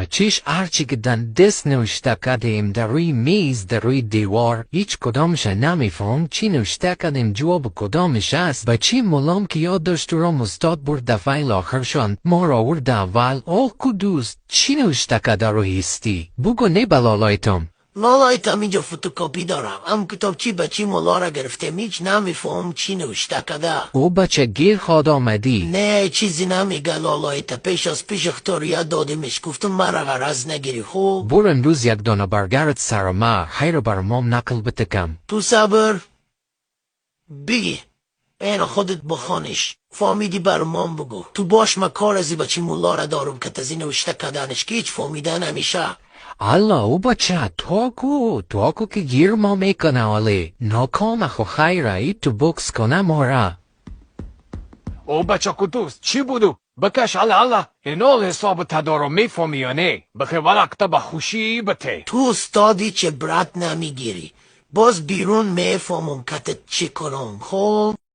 چیش هرچی که دست نوشته کردیم در روی میز در روی دیوار هیچ کدامش نمیفهم چی نوشته کردیم جواب کدامش است به چی ملام که یاد داشت رو استاد برد دفعه آخرشان ما را ورد اول آل کدوست چی نوشته کرده رو هستی بگو نه بلالایتم لالایتم اینجا فتوکاپی دارم هم کتابچی بچی مولا را گرفتم هیچ نمیفهم چی نوشته کرده او بچه گیر خواد آمدی نه چیزی نمیگه لالایتا پیش از پیش اختاریت دادیمش گفتم مرا غرض نگیری خوب برو امروز یک دانه برگرد سر ما خیر بر مام نقل بتکم تو صبر بگی این خودت بخوانش فهمیدی برمان بگو تو باش ما کار ازی بچی مولا را دارم که تزی نوشته کردنش که هیچ فهمیده نمیشه الله او بچه تو که گیر ما میکنه ولی ناکام خو خیره ای تو بوکس کنه مورا او بچه کدوست چی بودو؟ بکش الله اینال حساب تدارو میفهمی یا نه؟ بخی ولکتا به خوشی بته تو استادی چه برات نمیگیری باز بیرون میفهمم که چی کنم خب